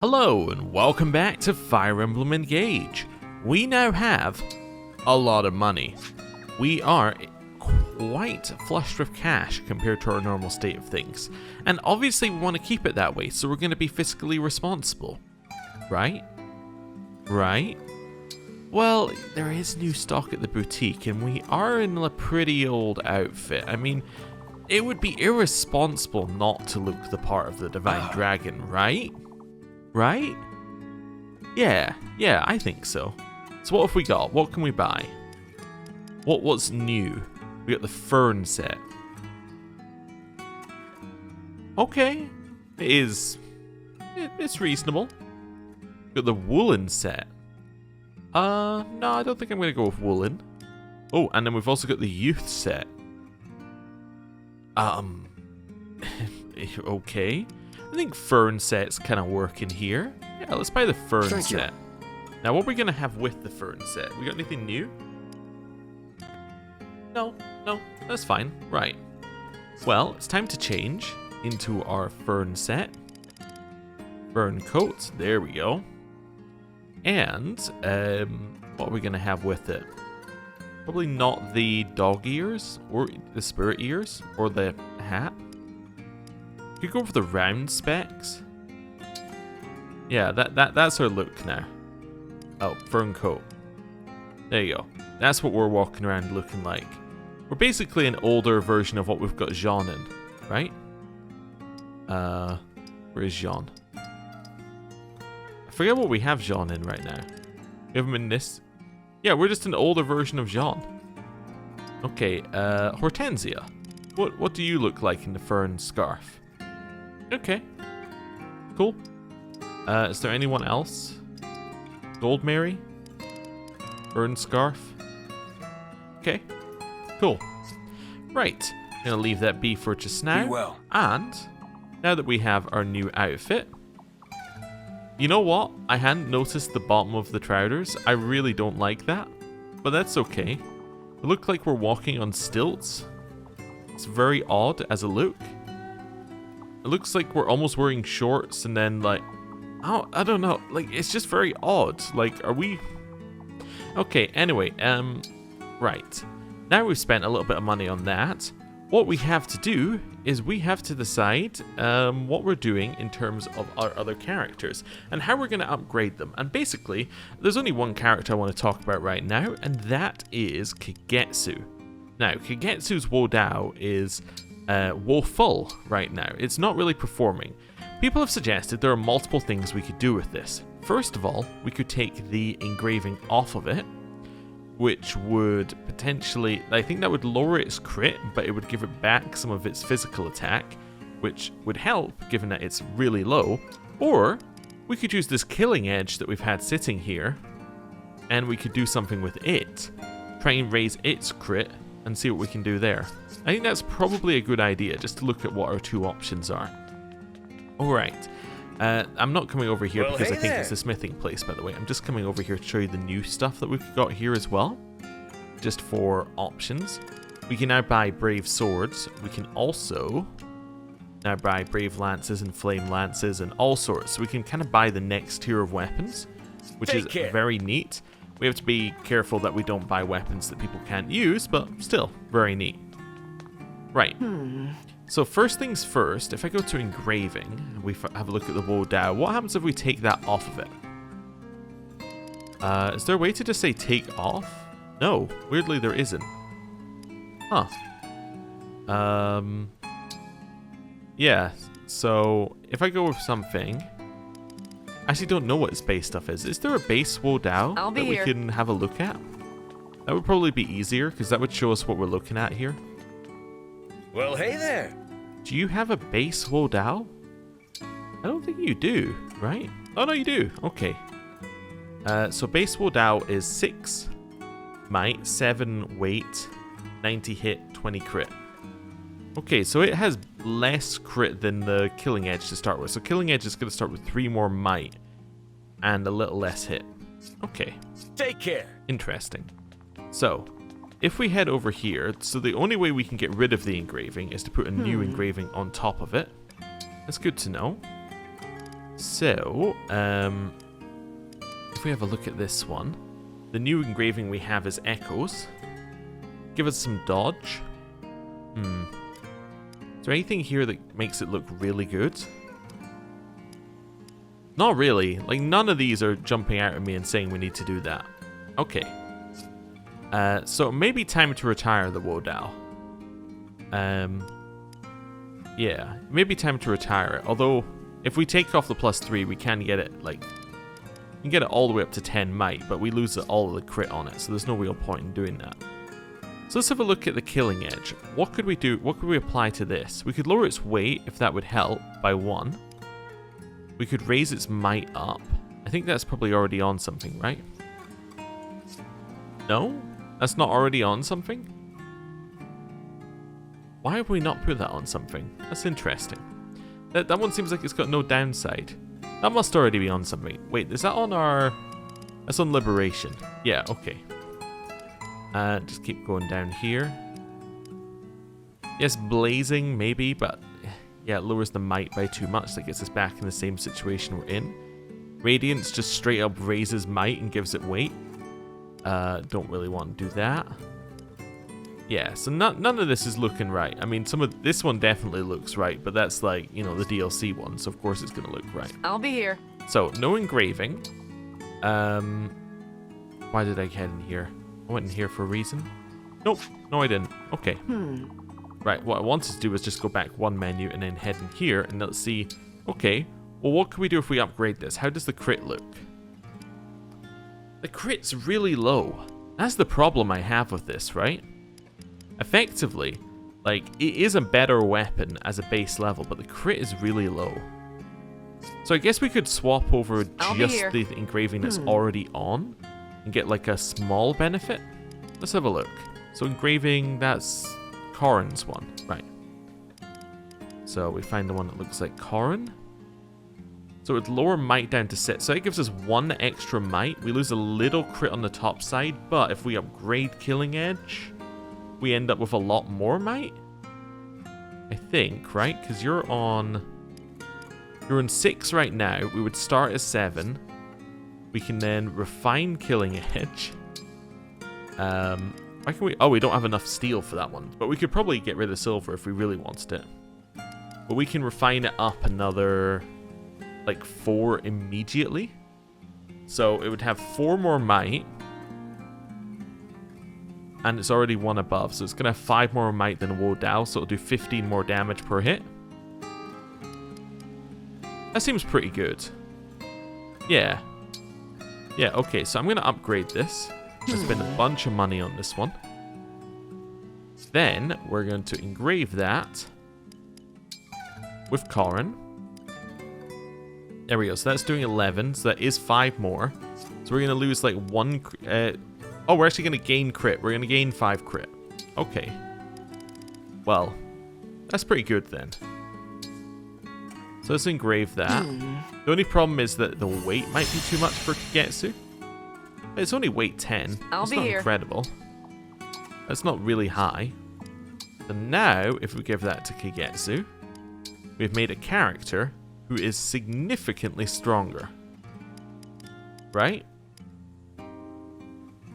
Hello and welcome back to Fire Emblem Engage. We now have a lot of money. We are quite flushed with cash compared to our normal state of things. And obviously we want to keep it that way, so we're going to be fiscally responsible. Right? Right? Well, there is new stock at the boutique and we are in a pretty old outfit. I mean, it would be irresponsible not to look the part of the Divine Dragon, right? Right? Yeah, I think so. So what have we got? What can we buy? What's new? We got the Fern set. Okay. It's reasonable. We got the Woolen set. No, I don't think I'm gonna go with Woolen. Oh, and then we've also got the Youth set. Okay. I think Fern set's kind of working here. Yeah, let's buy the Fern set. Now, what are we going to have with the Fern set? We got anything new? No, that's fine. Right. Well, it's time to change into our Fern set. Fern coat. There we go. And, what are we going to have with it? Probably not the dog ears, or the spirit ears, or the hat. You could go for the round specs. Yeah, that's our look now. Oh, Fern coat. There you go. That's what we're walking around looking like. We're basically an older version of what we've got Jean in, right? Where is Jean? I forget what we have Jean in right now. We have him in this. Yeah, we're just an older version of Jean. Okay, Hortensia. What do you look like in the Fern scarf? Okay. Cool. Is there anyone else? Gold Mary? Fern scarf? Okay. Cool. Right. Gonna leave that be for just now. Be well. And now that we have our new outfit, you know what? I hadn't noticed the bottom of the trousers. I really don't like that, but that's okay. It looks like we're walking on stilts. It's very odd as a look. It looks like we're almost wearing shorts and then like, I don't know, like it's just very odd. Like, are we? Okay, anyway, right. Now we've spent a little bit of money on that. What we have to do is we have to decide what we're doing in terms of our other characters and how we're going to upgrade them. And basically, there's only one character I want to talk about right now, and that is Kagetsu. Now, Kagetsu's Wodao is woeful right now. It's not really performing. People have suggested there are multiple things we could do with this. First of all, we could take the engraving off of it, which would potentially, I think that would lower its crit, but it would give it back some of its physical attack, which would help given that it's really low. Or we could use this killing edge that we've had sitting here, and we could do something with it. Try and raise its crit and see what we can do there. I think that's probably a good idea, just to look at what our two options are. Alright, I'm not coming over here because I think it's the smithing place, by the way. I'm just coming over here to show you the new stuff that we've got here as well. Just for options. We can now buy Brave Swords. We can also now buy Brave Lances and Flame Lances and all sorts. So we can kind of buy the next tier of weapons, which is very neat. We have to be careful that we don't buy weapons that people can't use, but still, very neat. Right. So first things first, if I go to engraving, we have a look at the Wodao. What happens if we take that off of it? Is there a way to just say take off? No, weirdly there isn't. Huh. Yeah, so if I go with something, I actually don't know what its base stuff is. Is there a base Wodao that we can have a look at? That would probably be easier, because that would show us what we're looking at here. Well, hey there. Do you have a base Wodao? I don't think you do, right? Oh, no, you do. Okay. So base Wodao is 6 might, 7 weight, 90 hit, 20 crit. Okay, so it has less crit than the killing edge to start with. So killing edge is going to start with 3 more might and a little less hit. Okay. Take care. Interesting. So, if we head over here, so the only way we can get rid of the engraving is to put a new engraving on top of it. That's good to know. So, if we have a look at this one, the new engraving we have is Echoes. Give us some dodge. Is there anything here that makes it look really good? Not really. Like, none of these are jumping out at me and saying we need to do that. Okay. So it may be time to retire the Wodao. Yeah, it may be time to retire it. Although, if we take off the +3, we can get it, like... We can get it all the way up to 10 might, but we lose all of the crit on it, so there's no real point in doing that. So let's have a look at the killing edge. What could we do? What could we apply to this? We could lower its weight, if that would help, by 1. We could raise its might up. I think that's probably already on something, right? No? That's not already on something? Why have we not put that on something? That's interesting. That one seems like it's got no downside. That must already be on something. Wait, is that on our... That's on Liberation. Yeah, okay. Just keep going down here. Yes, Blazing, maybe, but... Yeah, it lowers the might by too much. That gets us back in the same situation we're in. Radiance just straight up raises might and gives it weight. Don't really want to do that. Yeah, so none of this is looking right. I mean, this one definitely looks right, but that's like, you know, the DLC one, so of course it's going to look right. I'll be here. So, no engraving. Why did I head in here? I went in here for a reason. Nope, no I didn't. Okay. Right, what I wanted to do was just go back one menu and then head in here, and let's see, okay, well what can we do if we upgrade this? How does the crit look? The crit's really low. That's the problem I have with this, right? Effectively, like, it is a better weapon as a base level, but the crit is really low. So I guess we could swap over just the engraving that's already on and get like a small benefit. Let's have a look. So engraving, that's Corrin's one, right. So we find the one that looks like Corrin. So it would lower might down to 6. So it gives us 1 extra might. We lose a little crit on the top side, but if we upgrade Killing Edge, we end up with a lot more might. I think, right? Because you're on 6 right now. We would start at 7. We can then refine Killing Edge. Why can we? Oh, we don't have enough steel for that one. But we could probably get rid of silver if we really wanted it. But we can refine it up another, like, 4 immediately. So it would have 4 more might. And it's already 1 above. So it's going to have 5 more might than Wodao. So it'll do 15 more damage per hit. That seems pretty good. Yeah. Yeah, okay. So I'm going to upgrade this. I spend a bunch of money on this one. Then we're going to engrave that with Corrin. There we go. So that's doing 11. So that is 5 more. So we're going to lose like 1... oh, we're actually going to gain crit. We're going to gain 5 crit. Okay. Well, that's pretty good then. So let's engrave that. The only problem is that the weight might be too much for Kagetsu. It's only weight 10. That's not incredible. That's not really high. So now, if we give that to Kagetsu, we've made a character who is significantly stronger. Right?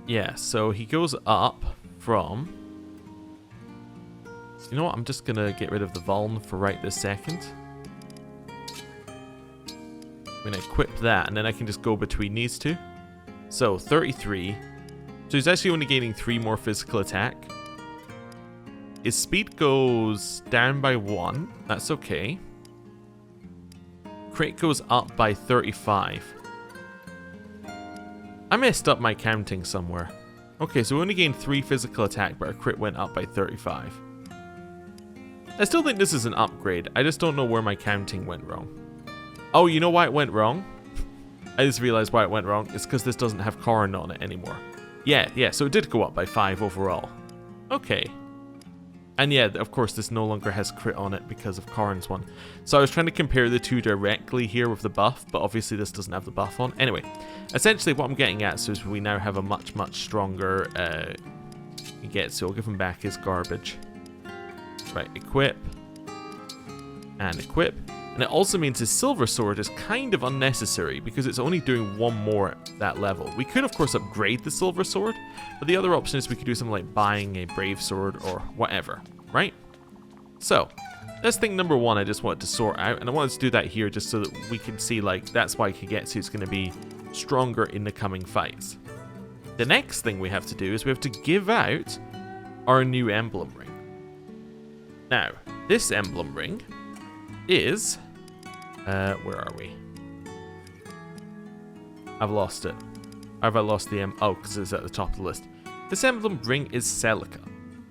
Yeah, so he goes up from... You know what? I'm just going to get rid of the Vuln for right this second. I'm going to equip that, and then I can just go between these two. So, 33. So he's actually only gaining 3 more physical attack. His speed goes down by 1. That's okay. Crit goes up by 35. I messed up my counting somewhere. Okay, so we only gained 3 physical attack, but our crit went up by 35. I still think this is an upgrade. I just don't know where my counting went wrong. Oh, you know why it went wrong? I just realized why it went wrong. It's because this doesn't have Corrin on it anymore. Yeah, so it did go up by 5 overall. Okay. And yeah, of course, this no longer has crit on it because of Corrin's one. So I was trying to compare the two directly here with the buff, but obviously this doesn't have the buff on. Anyway, essentially what I'm getting at is we now have a much stronger Kagetsu. I'll give him back his garbage. Right, equip. And equip. And it also means his silver sword is kind of unnecessary because it's only doing one more at that level. We could, of course, upgrade the silver sword, but the other option is we could do something like buying a brave sword or whatever, right? So, that's thing number one I just wanted to sort out, and I wanted to do that here just so that we can see, like, that's why Kagetsu is going to be stronger in the coming fights. The next thing we have to do is we have to give out our new emblem ring. Now, this emblem ring is... where are we? I've lost it. Have I lost the oh, because it's at the top of the list. This emblem ring is Celica.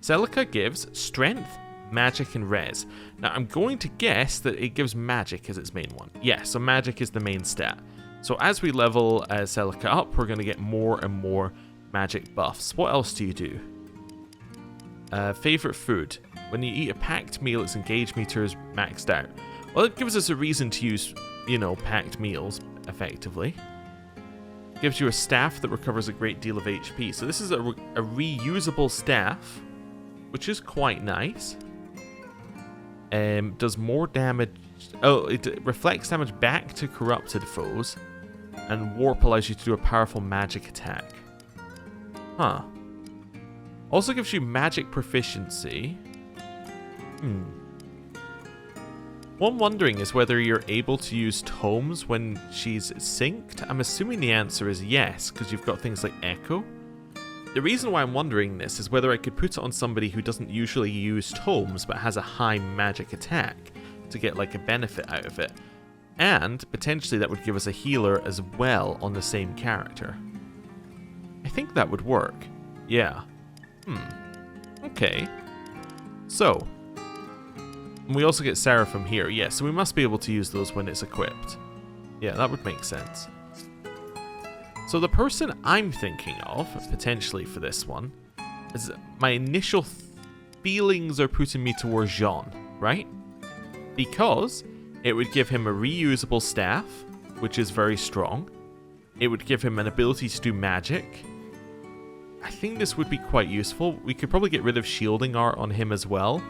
Celica gives strength, magic, and res. Now, I'm going to guess that it gives magic as its main one. Yeah, so magic is the main stat. So as we level Celica up, we're going to get more and more magic buffs. What else do you do? Favorite food. When you eat a packed meal, its engage meter is maxed out. Well, it gives us a reason to use, you know, packed meals, effectively. Gives you a staff that recovers a great deal of HP. So this is a reusable staff, which is quite nice. Does more damage... Oh, it reflects damage back to corrupted foes. And Warp allows you to do a powerful magic attack. Huh. Also gives you magic proficiency. What I'm wondering is whether you're able to use tomes when she's synced. I'm assuming the answer is yes, because you've got things like Echo. The reason why I'm wondering this is whether I could put it on somebody who doesn't usually use tomes but has a high magic attack to get like a benefit out of it. And potentially that would give us a healer as well on the same character. I think that would work. Yeah. Okay. So, we also get Seraphim here. Yeah, so we must be able to use those when it's equipped. Yeah, that would make sense. So the person I'm thinking of, potentially for this one, is my initial feelings are putting me towards Jean, right? Because it would give him a reusable staff, which is very strong. It would give him an ability to do magic. I think this would be quite useful. We could probably get rid of shielding art on him as well.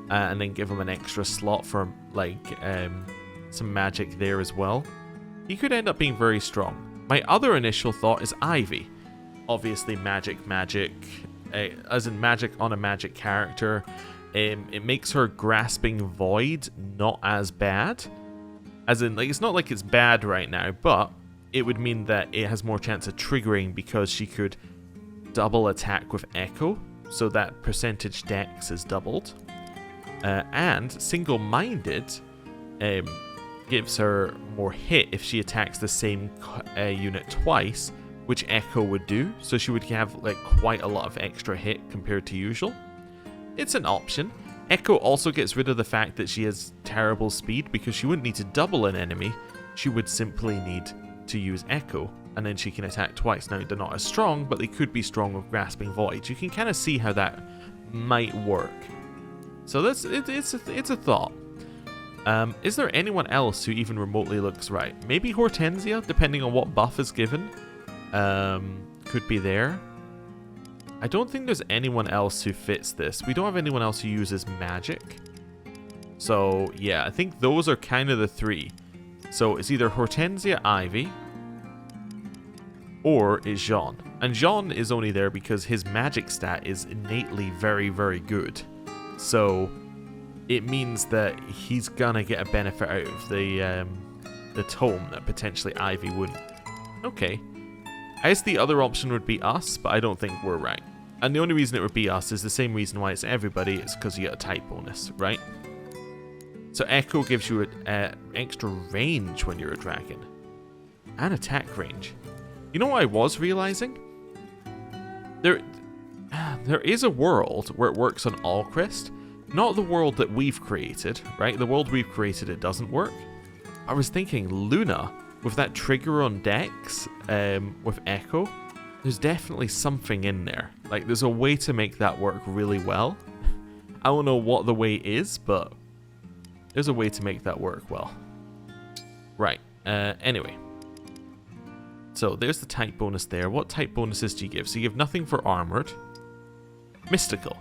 And then give him an extra slot for, like, some magic there as well. He could end up being very strong. My other initial thought is Ivy. Obviously magic, as in magic on a magic character. It makes her grasping void not as bad. As in, like, it's not like it's bad right now, but it would mean that it has more chance of triggering because she could double attack with Echo, so that percentage dex is doubled. And single-minded gives her more hit if she attacks the same unit twice, which Echo would do, so she would have like quite a lot of extra hit compared to usual. It's an option. Echo also gets rid of the fact that she has terrible speed because she wouldn't need to double an enemy, she would simply need to use Echo, and then she can attack twice. Now, they're not as strong, but they could be strong with Grasping Void. You can kind of see how that might work. So that's it's a thought. Is there anyone else who even remotely looks right? Maybe Hortensia, depending on what buff is given. Could be there. I don't think there's anyone else who fits this. We don't have anyone else who uses magic. So, yeah, I think those are kind of the three. So, it's either Hortensia, Ivy, or it's Jean. And Jean is only there because his magic stat is innately very, very good. So, it means that he's gonna get a benefit out of the tome that potentially Ivy wouldn't. Okay. I guess the other option would be us, but I don't think we're right. And the only reason it would be us is the same reason why it's everybody, it's because you get a type bonus, right? So Echo gives you an extra range when you're a dragon. And attack range. You know what I was realizing? There is a world where it works on Alchrist. Not the world that we've created, right? The world we've created, it doesn't work. I was thinking Luna, with that trigger on Dex, with Echo, there's definitely something in there. Like, there's a way to make that work really well. I don't know what the way is, but there's a way to make that work well. Right, anyway. So, there's the type bonus there. What type bonuses do you give? So, you give nothing for Armored. Mystical.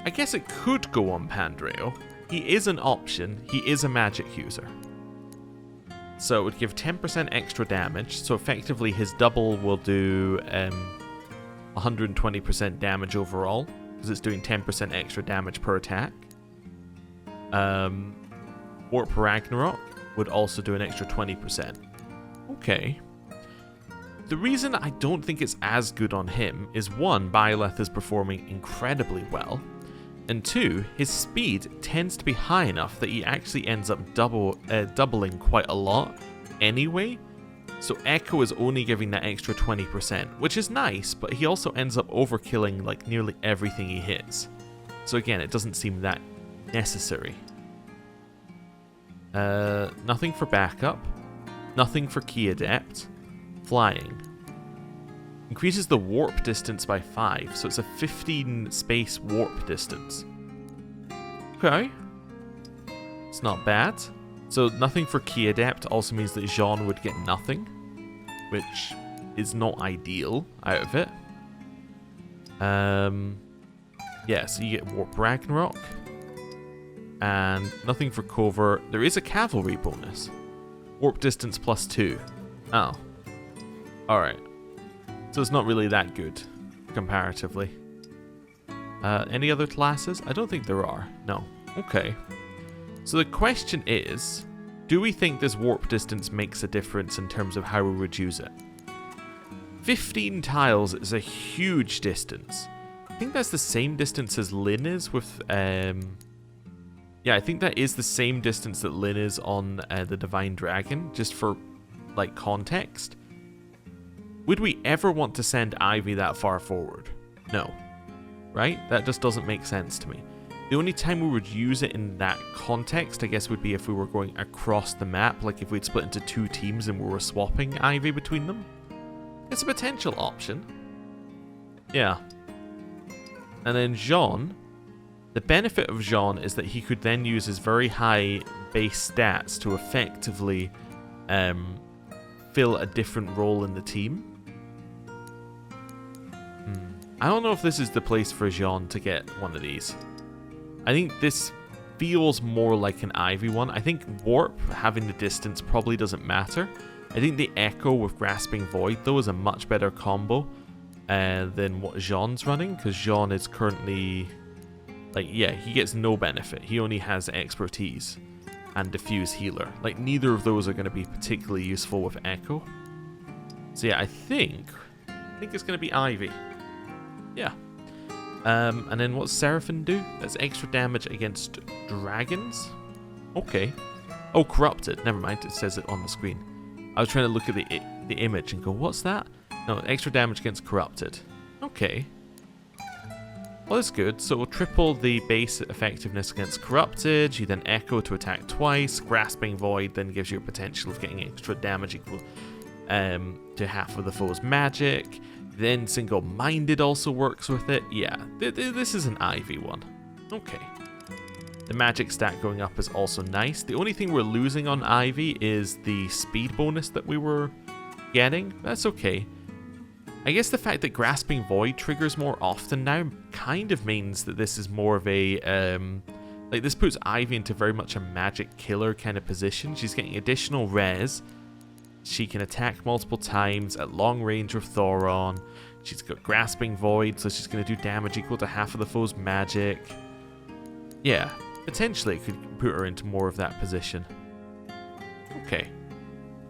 I guess it could go on Pandreo. he is an option. He is a magic user. So it would give 10% extra damage. So effectively his double will do 120% damage overall, because it's doing 10% extra damage per attack. Warp Ragnarok would also do an extra 20%. Okay. The reason I don't think it's as good on him is 1, Byleth is performing incredibly well, and 2, his speed tends to be high enough that he actually ends up doubling quite a lot anyway, so Echo is only giving that extra 20%, which is nice, but he also ends up overkilling like nearly everything he hits. So again, it doesn't seem that necessary. Nothing for backup, nothing for Key Adept. Flying. Increases the warp distance by 5, so it's a 15 space warp distance. Okay. It's not bad. So nothing for Key Adept also means that Jean would get nothing, which is not ideal out of it. Yeah, so you get Warp Ragnarok. And nothing for Covert. There is a Cavalry bonus. Warp distance plus 2. Oh. Alright. So it's not really that good, comparatively. Any other classes? I don't think there are. No. Okay. So the question is, do we think this warp distance makes a difference in terms of how we would use it? 15 tiles is a huge distance. I think that's the same distance as Lyn is with... Yeah, I think that is the same distance that Lyn is on the Divine Dragon, just for, like, context. Would we ever want to send Ivy that far forward? No. Right? That just doesn't make sense to me. The only time we would use it in that context, I guess, would be if we were going across the map, like if we'd split into 2 teams and we were swapping Ivy between them. It's a potential option. Yeah. And then Jean. The benefit of Jean is that he could then use his very high base stats to effectively fill a different role in the team. I don't know if this is the place for Jean to get one of these. I think this feels more like an Ivy one. I think Warp, having the distance, probably doesn't matter. I think the Echo with Grasping Void, though, is a much better combo than what Jean's running, because Jean is currently... Like, yeah, he gets no benefit. He only has expertise and Diffuse Healer. Like, neither of those are going to be particularly useful with Echo. So yeah, I think it's going to be Ivy. Yeah. And then what's Seraphim do? That's extra damage against dragons? Okay. Oh, Corrupted. Never mind, it says it on the screen. I was trying to look at the image and go, what's that? No, extra damage against Corrupted. Okay. Well, that's good. So we'll triple the base effectiveness against Corrupted. You then Echo to attack twice. Grasping Void then gives you a potential of getting extra damage equal to half of the foe's magic. Then Single-Minded also works with it. Yeah, this is an Ivy one. Okay. The magic stat going up is also nice. The only thing we're losing on Ivy is the speed bonus that we were getting. That's okay. I guess the fact that Grasping Void triggers more often now kind of means that this is more of a, like, this puts Ivy into very much a magic killer kind of position. She's getting additional res. She can attack multiple times at long range with Thoron. She's got Grasping Void, so she's going to do damage equal to half of the foe's magic. Yeah, potentially it could put her into more of that position. Okay.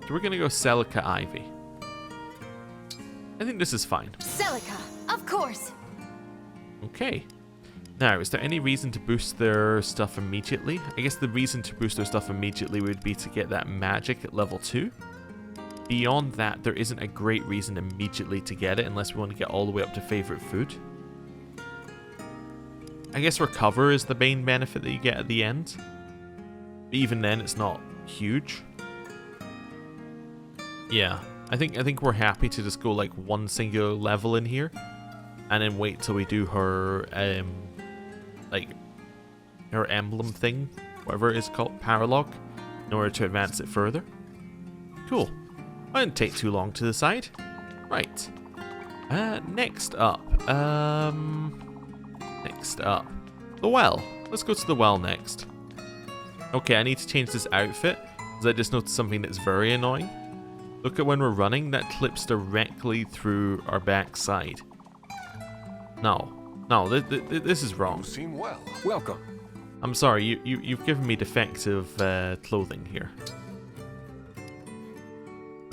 So we're going to go Celica Ivy. I think this is fine. Celica, of course. Okay. Now, is there any reason to boost their stuff immediately? I guess the reason to boost their stuff immediately would be to get that magic at level 2. Beyond that, there isn't a great reason immediately to get it unless we want to get all the way up to favorite food. I guess Recover is the main benefit that you get at the end. But even then, it's not huge. Yeah. I think we're happy to just go like one singular level in here, and then wait till we do her like her emblem thing, whatever it is called, Paralog, in order to advance it further. Cool. I didn't take too long to decide. Right. Next up, the well. Let's go to the well next. Okay, I need to change this outfit, because I just noticed something that's very annoying. Look at when we're running, that clips directly through our backside. No, this is wrong. You seem well. Welcome. I'm sorry, you've given me defective clothing here.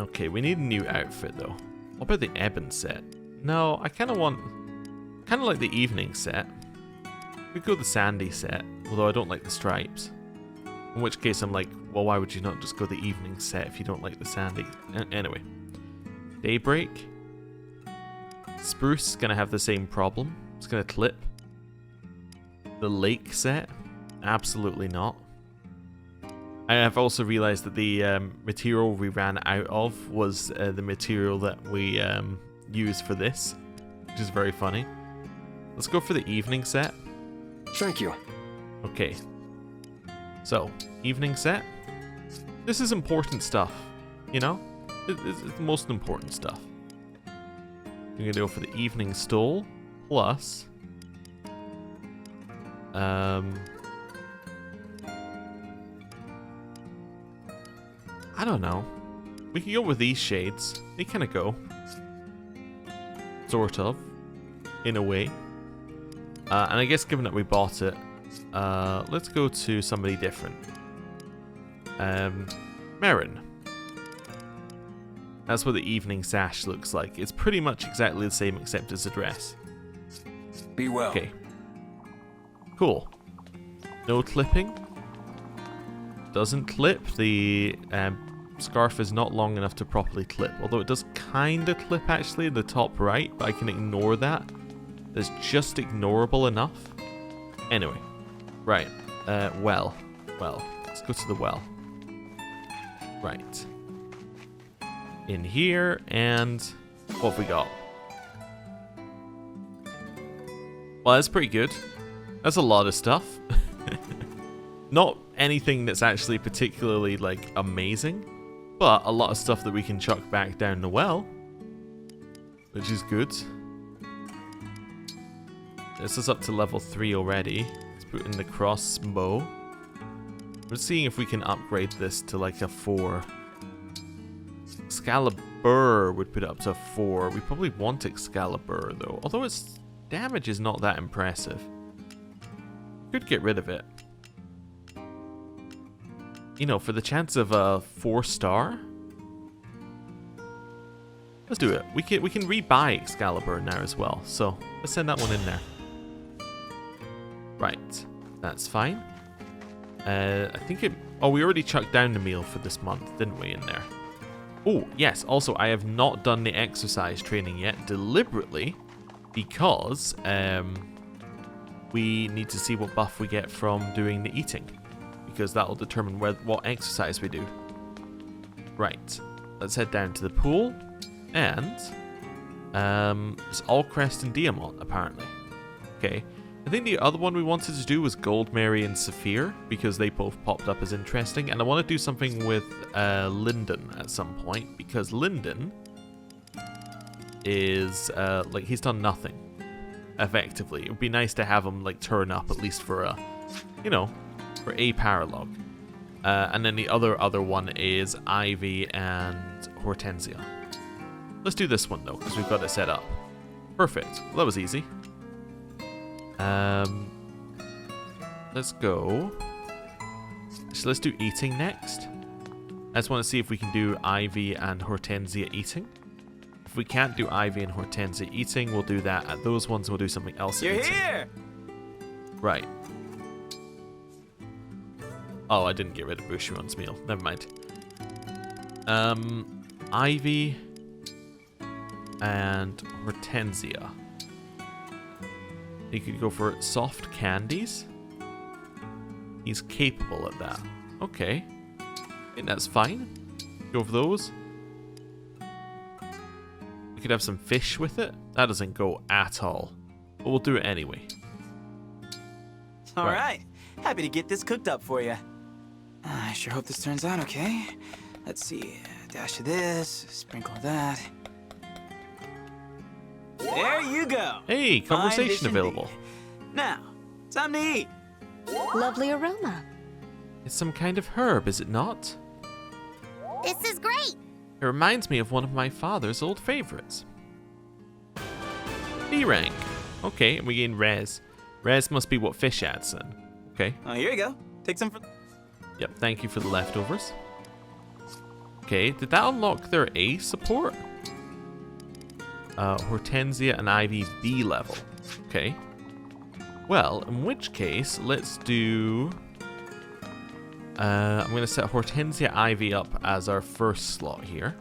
Okay, we need a new outfit though. What about the Ebon set? No, I kind of like the evening set. We go the sandy set, although I don't like the stripes. In which case I'm like, well, why would you not just go the evening set if you don't like the sandy? Anyway. Daybreak. Spruce is going to have the same problem. It's going to clip. The lake set. Absolutely not. I have also realized that the material we ran out of was the material that we used for this, which is very funny. Let's go for the evening set. Thank you. Okay. So, evening set. This is important stuff, you know? It's the most important stuff. We're going to go for the evening stole, plus... I don't know. We can go with these shades. They kind of go. Sort of. In a way. And I guess given that we bought it, let's go to somebody different. Marin. That's what the evening sash looks like. It's pretty much exactly the same except it's a dress. Be well. Okay. Cool. No clipping. Doesn't clip. The scarf is not long enough to properly clip. Although it does kind of clip actually in the top right, but I can ignore that. It's just ignorable enough. Anyway. Right. Well. Let's go to the well. Right. In here, and what have we got? Well, that's pretty good. That's a lot of stuff. Not anything that's actually particularly, like, amazing, but a lot of stuff that we can chuck back down the well, which is good. This is up to level 3 already. Let's put in the crossbow. We're seeing if we can upgrade this to, like, a 4. Excalibur would put it up to a 4. We probably want Excalibur, though, although its damage is not that impressive. Could get rid of it. You know, for the chance of a 4-star. Let's do it. We can rebuy Excalibur now as well. So let's send that one in there. Right, that's fine. I think it. Oh, we already chucked down the meal for this month, didn't we? In there. Oh yes. Also, I have not done the exercise training yet, deliberately, because we need to see what buff we get from doing the eating. Because that will determine what exercise we do. Right, let's head down to the pool, and it's all Crest and Diamond apparently. Okay, I think the other one we wanted to do was Gold Mary and Saphir because they both popped up as interesting, and I want to do something with Linden at some point because Linden is like he's done nothing effectively. It would be nice to have him like turn up at least for a, you know. For a paralog. And then the other one is Ivy and Hortensia. Let's do this one though, because we've got it set up. Perfect. Well, that was easy. Let's go. So let's do eating next. I just want to see if we can do Ivy and Hortensia eating. If we can't do Ivy and Hortensia eating, we'll do that at those ones. We'll do something else. You're eating. here! Right. Oh, I didn't get rid of Bushiron's meal. Never mind. Ivy and Hortensia. You could go for soft candies. He's capable at that. Okay. I think that's fine. Go for those. We could have some fish with it. That doesn't go at all. But we'll do it anyway. All right. Happy to get this cooked up for you. I sure hope this turns out okay. Let's see. Dash of this, sprinkle of that. There you go. Hey, conversation available. Now, time to eat. Lovely aroma. It's some kind of herb, is it not? This is great! It reminds me of one of my father's old favorites. B rank. Okay, and we gain res. Res must be what fish adds then. Okay. Oh, here you go. Take some for... Yep, thank you for the leftovers. Okay, did that unlock their A support? Hortensia and Ivy's B level. Okay. Well, in which case, let's do... I'm going to set Hortensia Ivy up as our first slot here.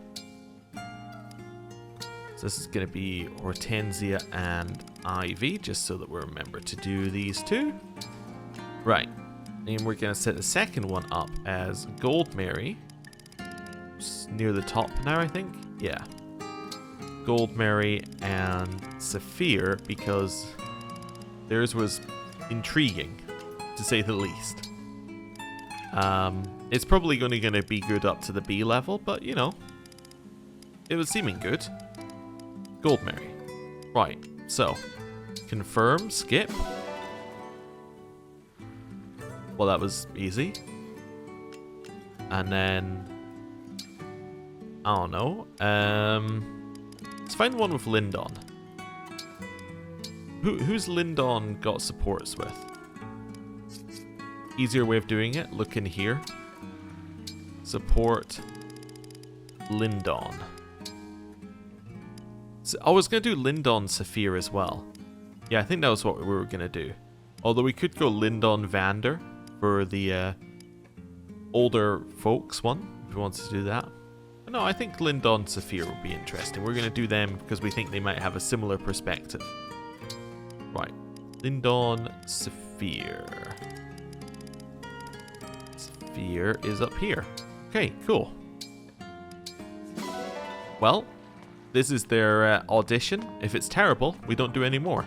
So this is going to be Hortensia and Ivy, just so that we remember to do these two. Right. And we're going to set the second one up as Gold Mary. It's near the top now, I think. Yeah. Gold Mary and Saphir, because theirs was intriguing, to say the least. It's probably only going to be good up to the B level, but you know, it was seeming good. Gold Mary. Right, so confirm, skip. Well, that was easy. And then I don't know. Let's find one with Lindon. Who's Lindon got supports with? Easier way of doing it, look in here. Support Lindon. So I was going to do Lindon Saphir as well. Yeah, I think that was what we were going to do. Although we could go Lindon Vander for the older folks one, if we wanted to do that. But no, I think Lindon Saphir would be interesting. We're going to do them because we think they might have a similar perspective. Right. Lindon Saphir. Saphir is up here. Okay, cool. Well, this is their audition. If it's terrible, we don't do any more.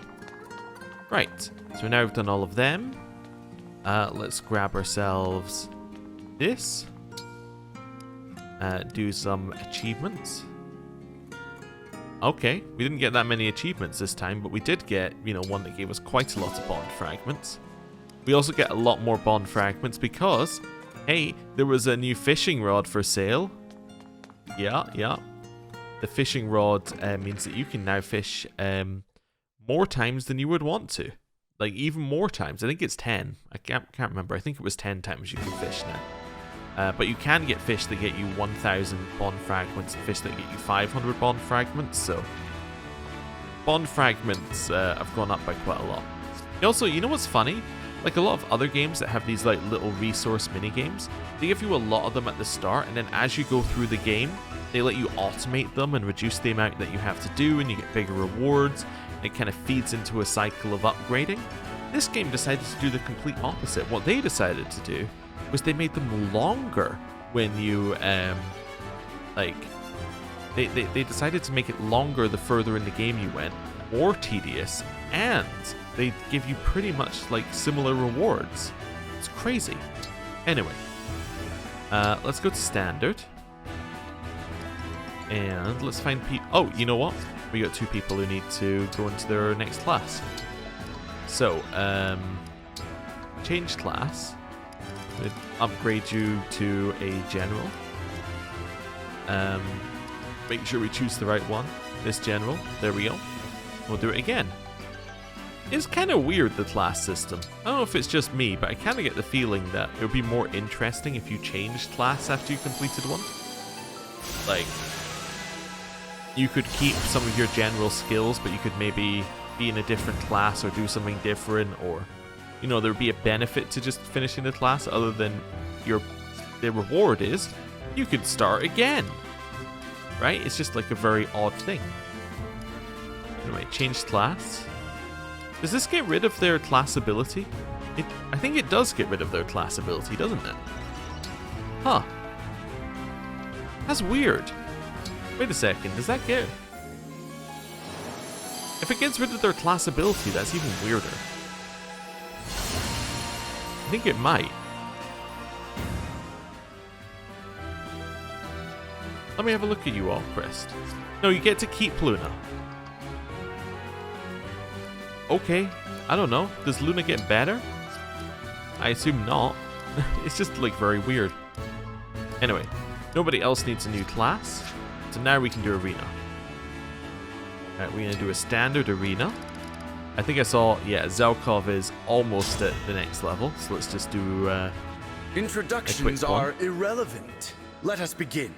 Right. So now we've done all of them. Let's grab ourselves this. Do some achievements. Okay, we didn't get that many achievements this time, but we did get, you know, one that gave us quite a lot of bond fragments. We also get a lot more bond fragments because, hey, there was a new fishing rod for sale. Yeah. The fishing rod means that you can now fish more times than you would want to. Like, even more times. I think it's 10. I can't remember. I think it was 10 times you can fish now. But you can get fish that get you 1,000 bond fragments and fish that get you 500 bond fragments, so bond fragments have gone up by quite a lot. Also, you know what's funny? Like a lot of other games that have these like little resource mini games, they give you a lot of them at the start, and then as you go through the game, they let you automate them and reduce the amount that you have to do, and you get bigger rewards. It kind of feeds into a cycle of upgrading. This game decided to do the complete opposite. What they decided to do was they made them longer when you they decided to make it longer the further in the game you went, more tedious, and they give you pretty much like similar rewards. It's crazy. Anyway, let's go to standard, and let's find people. Oh, you know what? We got 2 people who need to go into their next class. So, change class. We'll upgrade you to a general. Make sure we choose the right one. This general. There we go. We'll do it again. It's kind of weird, the class system. I don't know if it's just me, but I kind of get the feeling that it would be more interesting if you changed class after you completed one. Like, you could keep some of your general skills, but you could maybe be in a different class or do something different, or, you know, there would be a benefit to just finishing the class other than the reward is you could start again. Right? It's just like a very odd thing. Anyway, change class. Does this get rid of their class ability? I think it does get rid of their class ability, doesn't it? Huh. That's weird. Wait a second, does that get... If it gets rid of their class ability, that's even weirder. I think it might. Let me have a look at you all, Crest. No, you get to keep Luna. Okay, I don't know. Does Luna get better? I assume not. It's just like very weird. Anyway, nobody else needs a new class, so now we can do arena. Alright, we're gonna do a standard arena. I think I saw, yeah, Zelkov is almost at the next level, so let's just do Introductions are irrelevant. Let us begin.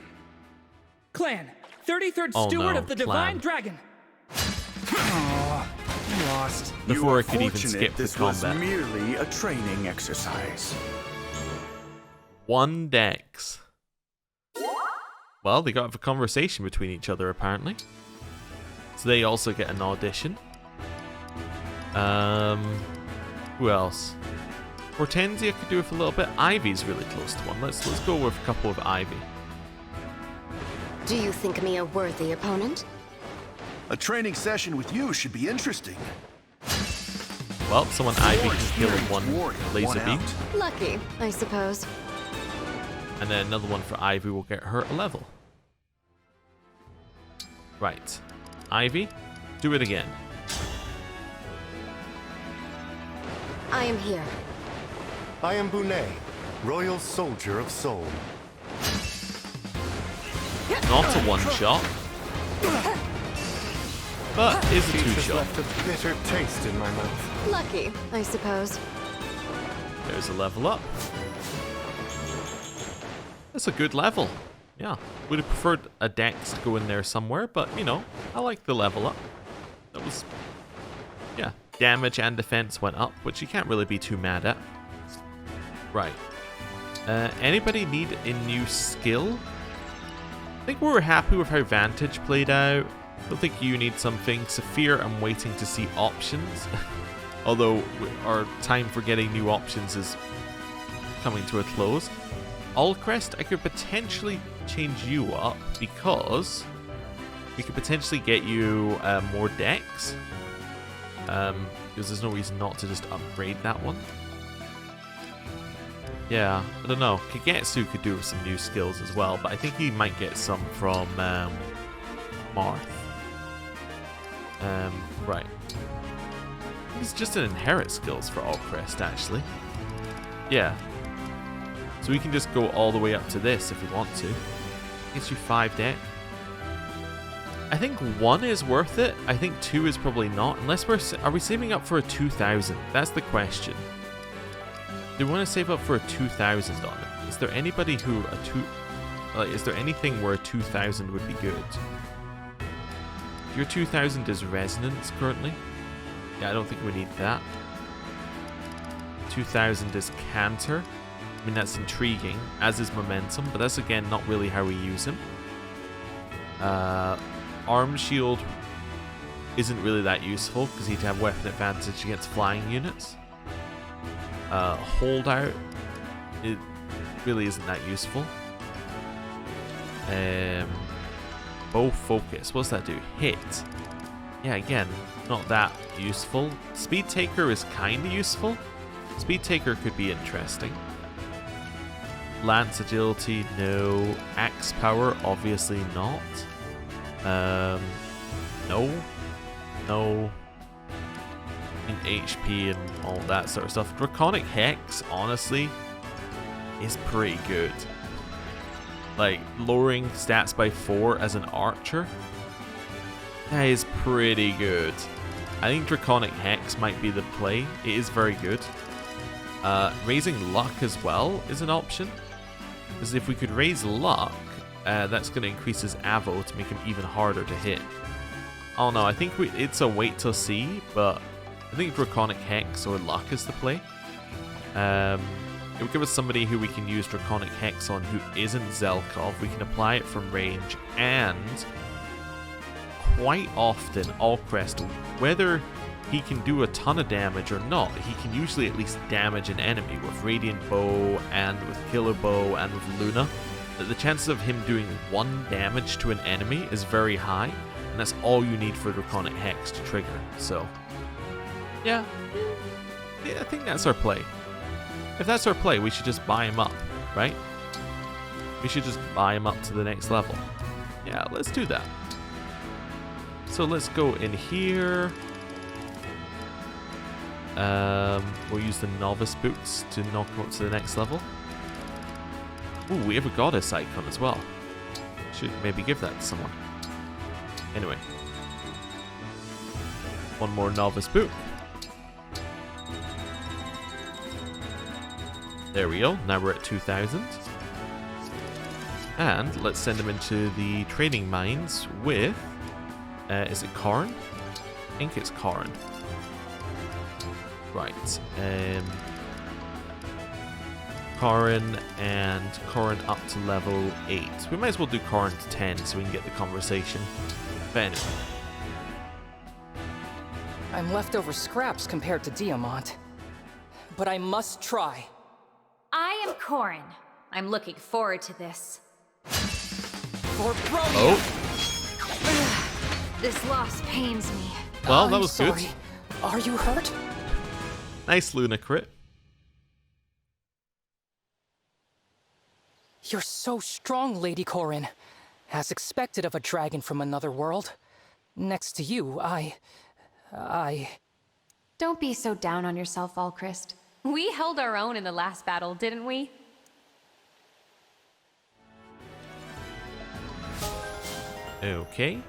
Clan, 33rd Oh, Steward no, of the Clan. Divine Dragon. Lost. Before I could even skip the this was combat. merely a training exercise. one Dex. Well, they got to have a conversation between each other, apparently. So they also get an audition. Who else? Hortensia could do with a little bit. Ivy's really close to one. Let's go with a couple of Ivy. Do you think me a worthy opponent? A training session with you should be interesting. Well, someone Ivy can kill in one Warrior, laser one beam. out. Lucky, I suppose. And then another one for Ivy will get her a level. Right. Ivy, do it again. I am here. I am Bunet, Royal Soldier of Soul. Not a one-shot. But is a Peach has two-shot. left a bitter taste in my mouth. Lucky, I suppose. There's a level up. That's a good level. Yeah. Would have preferred a Dex to go in there somewhere, but, you know, I like the level up. That was... yeah. Damage and defense went up, which you can't really be too mad at. Right. Anybody need a new skill? I think we were happy with how Vantage played out. Don't think you need something. Saphir, I'm waiting to see options. Although our time for getting new options is coming to a close. Allcrest, I could potentially change you up because we could potentially get you more Dex. Because there's no reason not to just upgrade that one. Yeah, I don't know. Kagetsu could do with some new skills as well, but I think he might get some from Marth. Right. It's just an inherit skills for Allcrest, actually. Yeah. So we can just go all the way up to this if we want to. Gets you 5 deck. I think 1 is worth it. I think 2 is probably not. Unless are we saving up for a 2000? That's the question. Do we want to save up for a 2000 on it? Is there anybody who is there anything where a 2000 would be good? Your 2000 is resonance currently. Yeah, I don't think we need that. 2000 is canter. I mean, that's intriguing, as is momentum, but that's again not really how we use him. Arm shield isn't really that useful because he'd have weapon advantage against flying units. Holdout, it really isn't that useful. Bow focus, what's that do? Hit. Yeah, again, not that useful. Speed taker is kind of useful. Speed taker could be interesting. Lance agility, no. Axe power, obviously not. No. In HP and all that sort of stuff. Draconic Hex, honestly, is pretty good. Like, lowering stats by 4 as an archer, that is pretty good. I think Draconic Hex might be the play. It is very good. Raising luck as well is an option. Because if we could raise luck, that's going to increase his AVO to make him even harder to hit. I don't know, I think it's a wait till see, but I think Draconic Hex or luck is the play. It will give us somebody who we can use Draconic Hex on who isn't Zelkov. We can apply it from range, and quite often Allcrest, whether he can do a ton of damage or not, he can usually at least damage an enemy with Radiant Bow and with Killer Bow and with Luna. The chances of him doing 1 damage to an enemy is very high, and that's all you need for Draconic Hex to trigger. So, yeah, I think that's our play. If that's our play, we should just buy him up, right? We should just buy him up to the next level. Yeah, let's do that. So let's go in here. We'll use the novice boots to knock him up to the next level. Ooh, we have a goddess icon as well. Should maybe give that to someone. Anyway. One more novice boot. There we go. Now we're at 2,000. And let's send him into the training mines with... is it Corrin? I think it's Corrin. Right. Corrin and Corrin up to level 8. We might as well do Corrin to 10 so we can get the conversation. But anyway. I'm leftover scraps compared to Diamant. But I must try. I am Corrin. I'm looking forward to this. For Bromia! Oh. This loss pains me. Well, that was sorry. good. Are you hurt? Nice Luna crit. You're so strong, Lady Corrin. As expected of a dragon from another world. Next to you, I... Don't be so down on yourself, Alchrist. We held our own in the last battle, didn't we? Okay.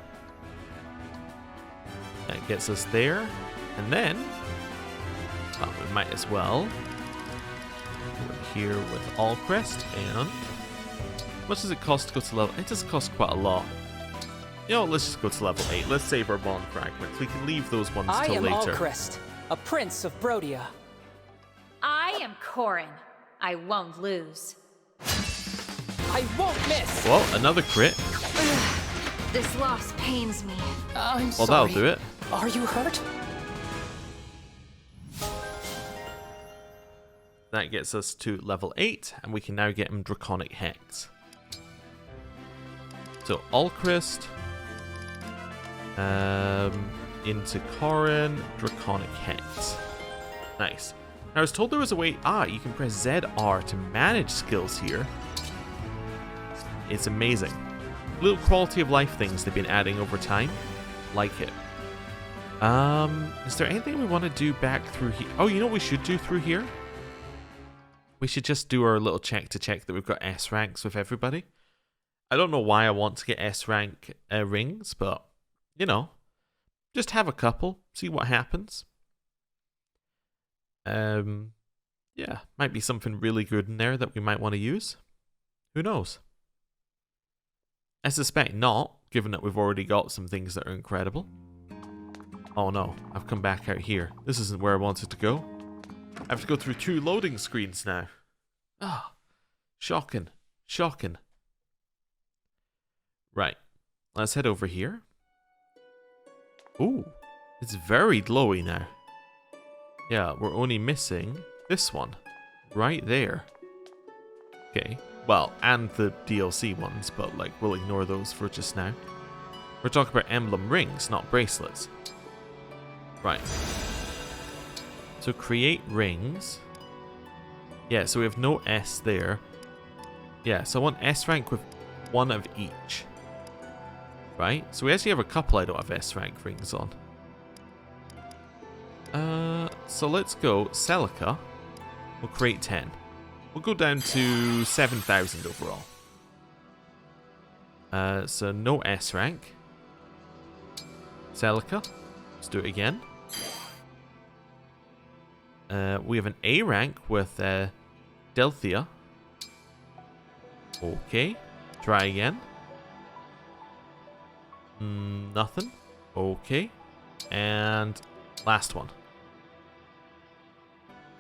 That gets us there. And then... well, we might as well... we're here with Alchrist, and... how much does it cost to go to level... it does cost quite a lot. You know, let's just go to level 8. Let's save our bond fragments. We can leave those ones till later. I am Alchrist, a prince of Brodia. I am Corrin. I won't lose. I won't miss! Well, another crit. This loss pains me. I'm well, sorry. that'll do it. Are you hurt? That gets us to level 8, and we can now get him Draconic Hex. So, Alchrist, into Corrin, Draconic Hex. Nice. Now, I was told there was a way... you can press ZR to manage skills here. It's amazing. Little quality of life things they've been adding over time. Like it. Is there anything we want to do back through here? Oh, you know what we should do through here? We should just do our little check to check that we've got S ranks with everybody. I don't know why I want to get S rank rings, but, you know, just have a couple, see what happens. Yeah, might be something really good in there that we might want to use. Who knows? I suspect not, given that we've already got some things that are incredible. Oh no, I've come back out here. This isn't where I wanted to go. I have to go through 2 loading screens now. Ah, shocking, shocking. Right, let's head over here. Ooh, it's very glowy now. Yeah, we're only missing this one. Right there. Okay, well, and the DLC ones, but like, we'll ignore those for just now. We're talking about emblem rings, not bracelets. Right. So create rings. Yeah, so we have no S there. Yeah, so I want S rank with 1 of each. Right? So we actually have a couple I don't have S rank rings on. So let's go Celica. We'll create 10. We'll go down to 7,000 overall. So no S rank. Celica. Let's do it again. We have an A rank with Delthea. Okay. Try again. Nothing. Okay. And last one.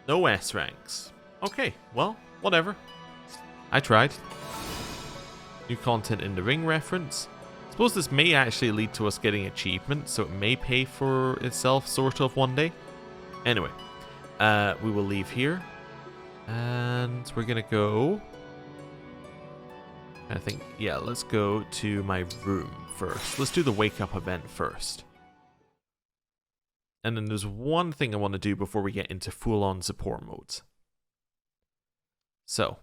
No S ranks. Okay, well, whatever. I tried. New content in the ring reference. Suppose this may actually lead to us getting achievements, so it may pay for itself sort of one day. Anyway, we will leave here. And we're gonna go... I think, yeah, let's go to my room first. Let's do the wake up event first. And then there's one thing I want to do before we get into full-on support modes. So,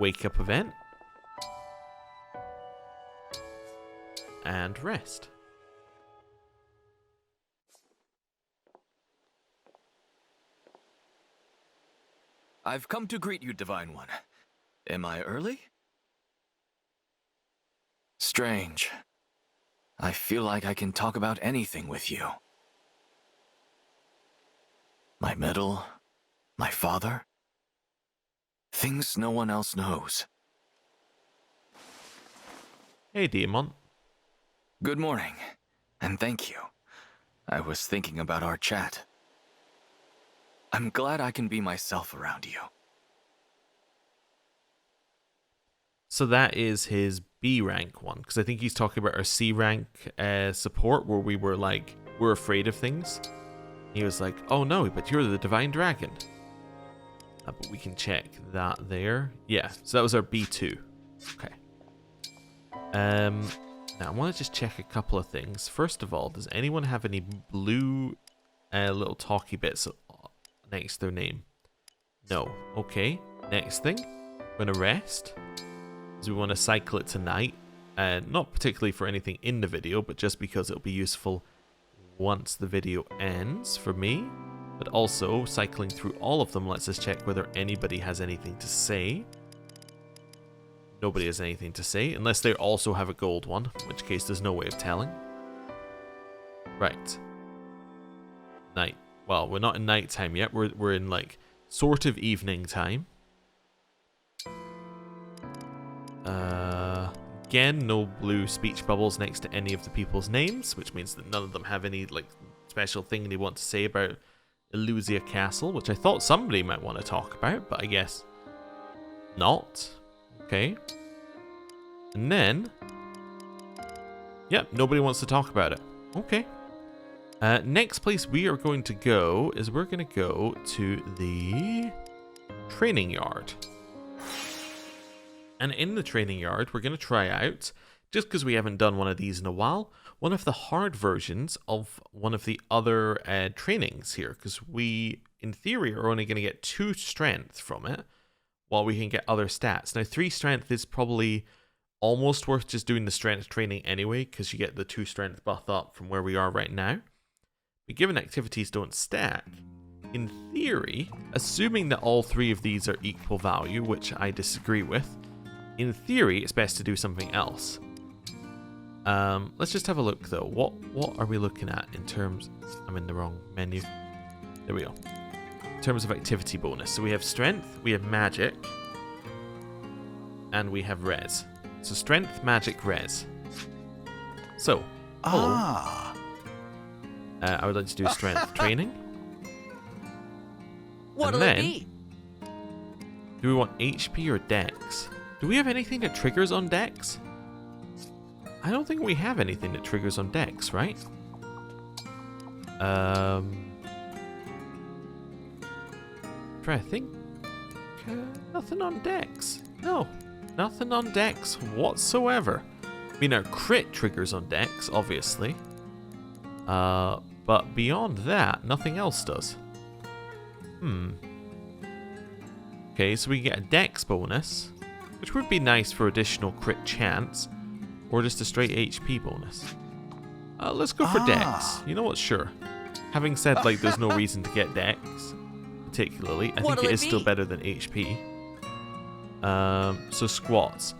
wake up event. And rest. I've come to greet you, Divine One. Am I early? Strange. I feel like I can talk about anything with you. My medal, my father, things no one else knows. Hey, Demon. Good morning, and thank you. I was thinking about our chat. I'm glad I can be myself around you. So that is his B rank one, because I think he's talking about our C rank support, where we were like, we're afraid of things. He was like, oh no, but you're the Divine Dragon. But we can check that there. Yeah, so that was our B2. Okay. Now I want to just check a couple of things. First of all, does anyone have any blue little talky bits next to their name? No. Okay. Next thing, we're gonna rest. So we want to cycle it tonight. Not particularly for anything in the video, but just because it'll be useful once the video ends for me. But also, cycling through all of them lets us check whether anybody has anything to say. Nobody has anything to say, unless they also have a gold one, in which case there's no way of telling. Right. Night. Well, we're not in night time yet. We're in, like, sort of evening time. Again, no blue speech bubbles next to any of the people's names, which means that none of them have any, like, special thing they want to say about Elusia Castle, which I thought somebody might want to talk about, but I guess not. Okay. And then, yep, nobody wants to talk about it. Okay. Next place we are going to go is we're going to go to the training yard. And in the training yard, we're going to try out, just because we haven't done one of these in a while, one of the hard versions of one of the other trainings here. Because we, in theory, are only going to get 2 strength from it, while we can get other stats. Now, 3 strength is probably almost worth just doing the strength training anyway, because you get the 2 strength buff up from where we are right now. But given activities don't stack, in theory, assuming that all 3 of these are equal value, which I disagree with, in theory, it's best to do something else. Let's just have a look, though. What are we looking at in terms... I'm in the wrong menu. There we go. In terms of activity bonus. So we have strength, we have magic, and we have res. So strength, magic, res. So, hello. I would like to do strength training. What'll it be? Do we want HP or dex? Do we have anything that triggers on dex? I don't think we have anything that triggers on dex, right? Try to think. Nothing on dex. No, nothing on dex whatsoever. I mean, our crit triggers on dex, obviously. But beyond that, nothing else does. Okay, so we get a dex bonus, which would be nice for additional crit chance, or just a straight HP bonus. Let's go for dex. You know what? Sure. Having said, like, there's no reason to get dex, particularly. I think it is still better than HP. So squats.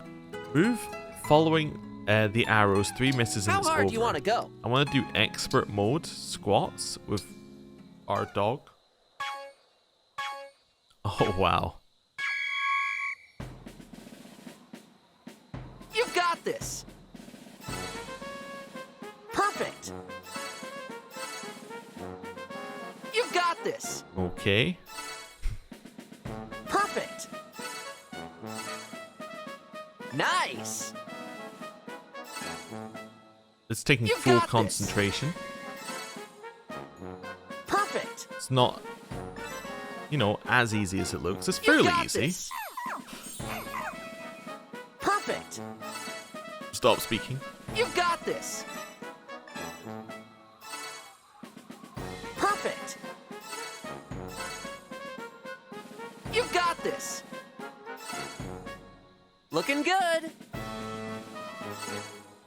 Move following the arrows, 3 misses and it's over. How hard do you want to go? I want to do expert mode squats with our dog. Oh, wow. You've got this. Perfect. You've got this. Okay. Perfect. Nice. It's taking full concentration. Perfect. It's not, you know, as easy as it looks. It's fairly easy. This. Perfect. Stop speaking. You've got this. Perfect. You've got this. Looking good.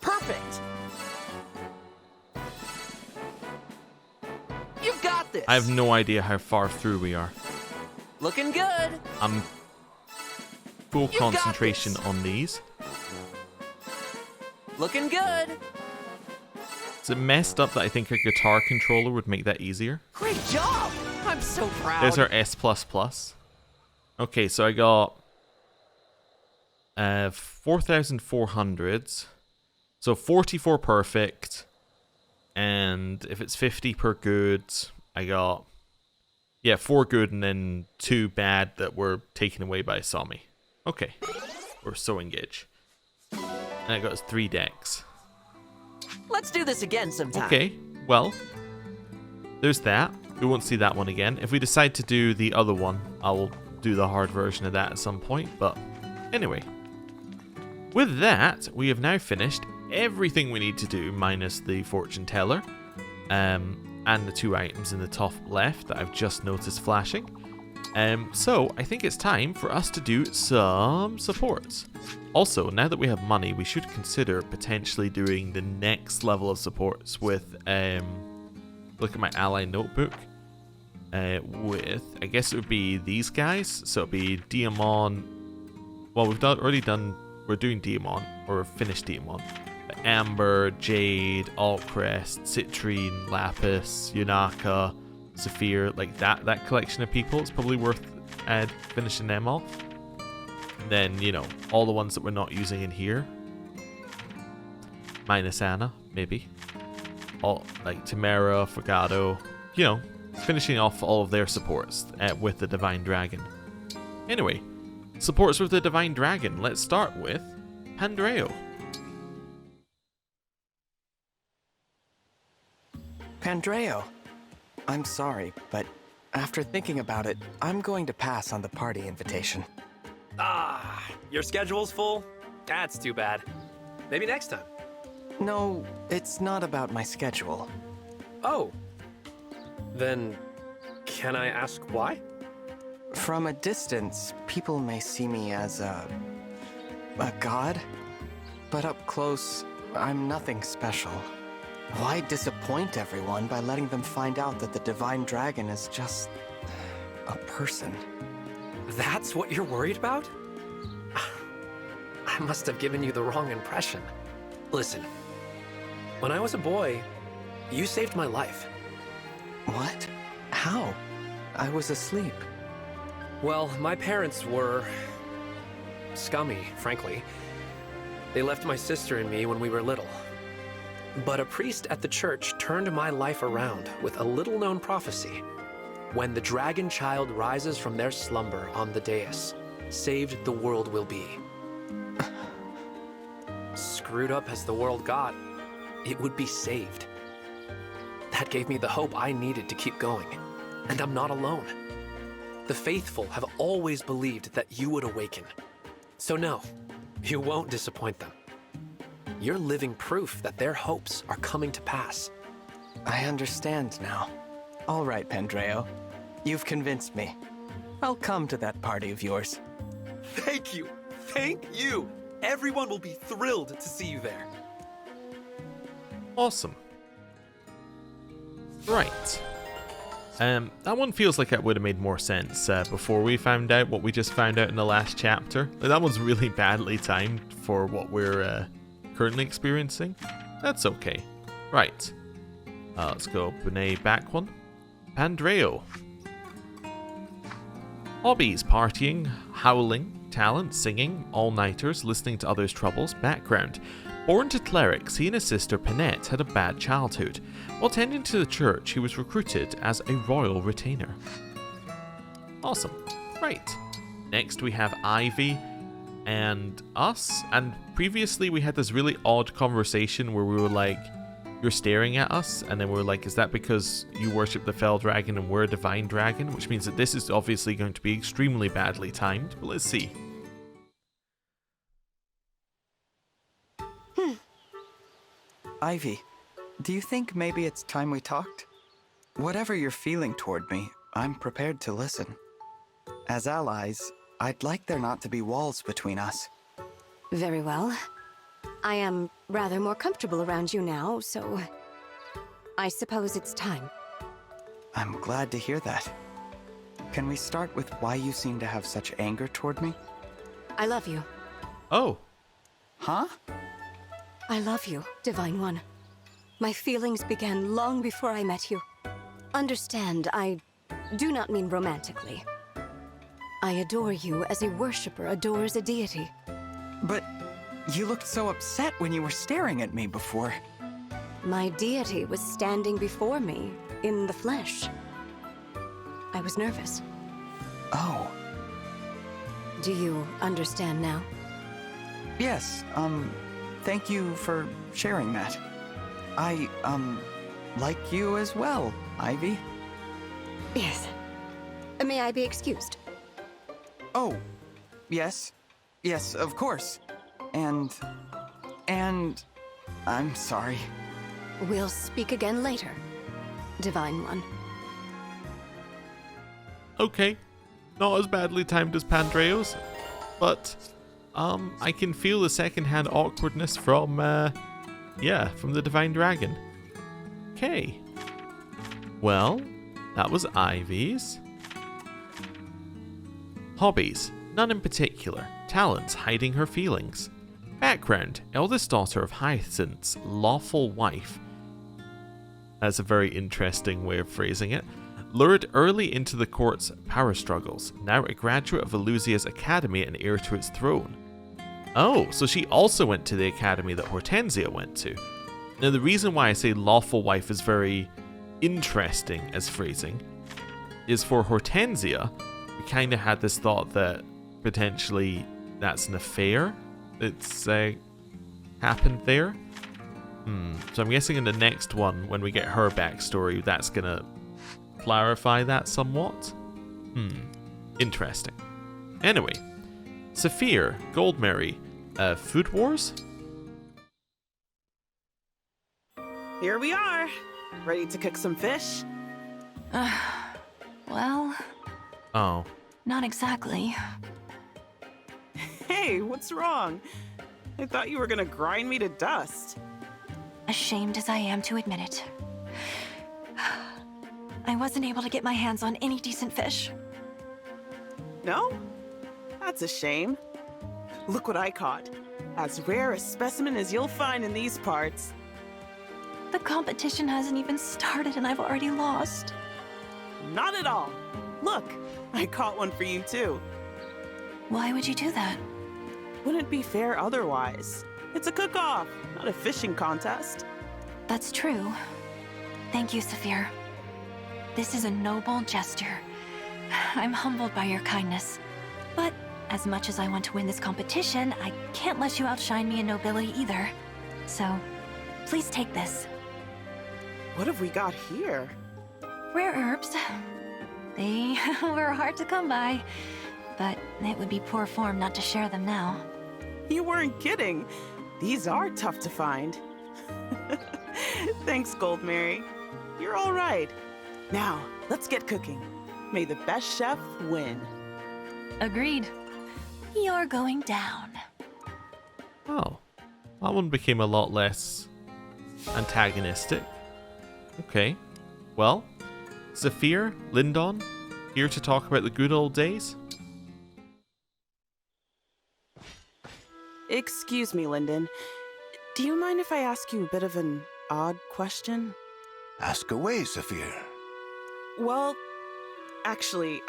Perfect. You've got this. I have no idea how far through we are. Looking good. I'm full You got concentration this. on these. Looking good. Is it messed up that I think a guitar controller would make that easier? Great job. I'm so proud. There's our S++. Okay, so I got 4,400s. So 44 perfect. And if it's 50 per good, I got 4 good and then 2 bad that were taken away by Sami. Okay. Or so engage. And I got 3 decks. Let's do this again sometime. Okay, well, there's that. We won't see that one again. If we decide to do the other one, I will do the hard version of that at some point. But anyway, with that, we have now finished everything we need to do, minus the fortune teller, and the 2 items in the top left that I've just noticed flashing. So I think it's time for us to do some supports. Also, now that we have money, we should consider potentially doing the next level of supports with, look at my ally notebook, with, I guess it would be these guys. So it'd be Diamond, well, we're doing Diamond, or finished Diamond. Amber, Jade, Altcrest, Citrine, Lapis, Yunaka, Saphir, like that collection of people. It's probably worth finishing them off. And then, you know, all the ones that we're not using in here. Minus Anna, maybe. All, like Tamara, Fogado, you know, finishing off all of their supports with the Divine Dragon. Anyway, supports with the Divine Dragon. Let's start with Pandreo. Pandreo, I'm sorry, but after thinking about it, I'm going to pass on the party invitation. Ah, your schedule's full? That's too bad. Maybe next time. No, it's not about my schedule. Oh. Then, can I ask why? From a distance, people may see me as a god, but up close, I'm nothing special. Why disappoint everyone by letting them find out that the Divine Dragon is just a person? That's what you're worried about? I must have given you the wrong impression. Listen, when I was a boy, you saved my life. What? How? I was asleep. Well, my parents were scummy, frankly. They left my sister and me when we were little. But a priest at the church turned my life around with a little-known prophecy. When the dragon child rises from their slumber on the dais, saved the world will be. Screwed up as the world got, it would be saved. That gave me the hope I needed to keep going. And I'm not alone. The faithful have always believed that you would awaken. So no, you won't disappoint them. You're living proof that their hopes are coming to pass. I understand now. All right, Pandreo. You've convinced me. I'll come to that party of yours. Thank you! Thank you! Everyone will be thrilled to see you there. Awesome. Right. That one feels like it would have made more sense before we found out what we just found out in the last chapter. Like, that one's really badly timed for what we're currently experiencing. That's okay. Right. Let's go Bunei back one. Pandreo. Hobbies: partying, howling, talent, singing, all-nighters, listening to others' troubles, background. Born to clerics, he and his sister Panette had a bad childhood. While tending to the church, he was recruited as a royal retainer. Awesome. Right. Next we have Ivy and us. And previously we had this really odd conversation where we were like, you're staring at us, and then we were like, is that because you worship the Fell Dragon and we're a Divine Dragon? Which means that this is obviously going to be extremely badly timed, but let's see. Ivy, do you think maybe it's time we talked? Whatever you're feeling toward me, I'm prepared to listen. As allies, I'd like there not to be walls between us. Very well. I am rather more comfortable around you now, so I suppose it's time. I'm glad to hear that. can we start with why you seem to have such anger toward me? I love you. Oh. Huh? I love you, Divine One. My feelings began long before I met you. Understand, I do not mean romantically. I adore you as a worshipper adores a deity. But you looked so upset when you were staring at me before. My deity was standing before me, in the flesh. I was nervous. Oh. Do you understand now? Yes, thank you for sharing that. I, like you as well, Ivy. Yes. May I be excused? Oh, yes. Yes, of course. And I'm sorry. We'll speak again later, Divine One. Okay. Not as badly timed as Pandreo's, but I can feel the secondhand awkwardness from from the Divine Dragon. Okay. Well, that was Ivy's. Hobbies, none in particular. Talents, hiding her feelings. Background, eldest daughter of Hyacinth's lawful wife. That's a very interesting way of phrasing it. Lured early into the court's power struggles, now a graduate of Elusia's academy and heir to its throne. Oh, so she also went to the academy that Hortensia went to. Now the reason why I say lawful wife is very interesting as phrasing is for Hortensia, we kind of had this thought that potentially that's an affair that's happened there. So I'm guessing in the next one, when we get her backstory, that's gonna clarify that somewhat. Interesting. Anyway, Saphir, Goldmary, Food Wars? Here we are, ready to cook some fish. Well, Oh. not exactly. Hey, what's wrong? I thought you were gonna grind me to dust. Ashamed as I am to admit it, I wasn't able to get my hands on any decent fish. No? That's a shame. Look what I caught. As rare a specimen as you'll find in these parts. The competition hasn't even started and I've already lost. Not at all. Look, I caught one for you too. Why would you do that? Wouldn't be fair otherwise. It's a cook-off, not a fishing contest. That's true. Thank you, Saphir. This is a noble gesture. I'm humbled by your kindness. But as much as I want to win this competition, I can't let you outshine me in nobility either. So, please take this. What have we got here? Rare herbs. They were hard to come by, but it would be poor form not to share them now. You weren't kidding. These are tough to find. Thanks, Goldmary. You're all right. Now, let's get cooking. May the best chef win. Agreed. You're going down. Oh. That one became a lot less antagonistic. Okay. Well, Saphir, Lindon, here to talk about the good old days? Excuse me, Lyndon. Do you mind if I ask you a bit of an odd question? Ask away, Saphir. Well, actually,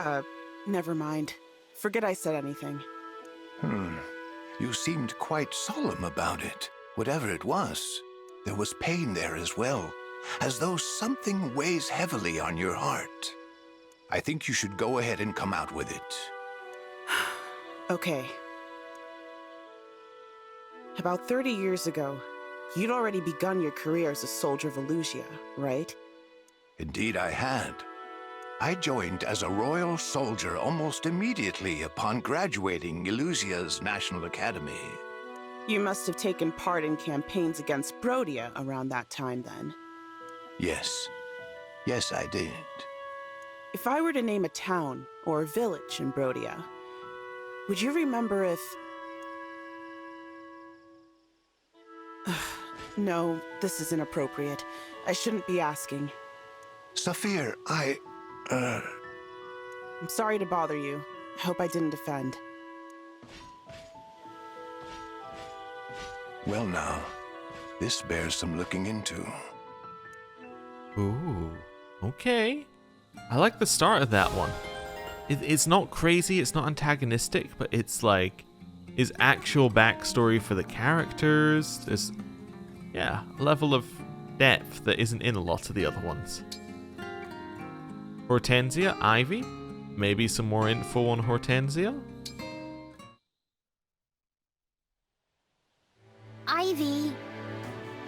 never mind. Forget I said anything. You seemed quite solemn about it. Whatever it was, there was pain there as well, as though something weighs heavily on your heart. I think you should go ahead and come out with it. Okay. About 30 years ago, you'd already begun your career as a soldier of Elusia, right? Indeed I had. I joined as a royal soldier almost immediately upon graduating Elusia's National Academy. You must have taken part in campaigns against Brodia around that time then. Yes. Yes, I did. If I were to name a town or a village in Brodia, would you remember if... No, this is inappropriate. I shouldn't be asking. Saphir, I'm sorry to bother you. I hope I didn't offend. Well now, this bears some looking into. Ooh, okay. I like the start of that one. It's not crazy, it's not antagonistic, but it's like his actual backstory for the characters. There's, yeah, a level of depth that isn't in a lot of the other ones. Hortensia, Ivy. Maybe some more info on Hortensia. Ivy,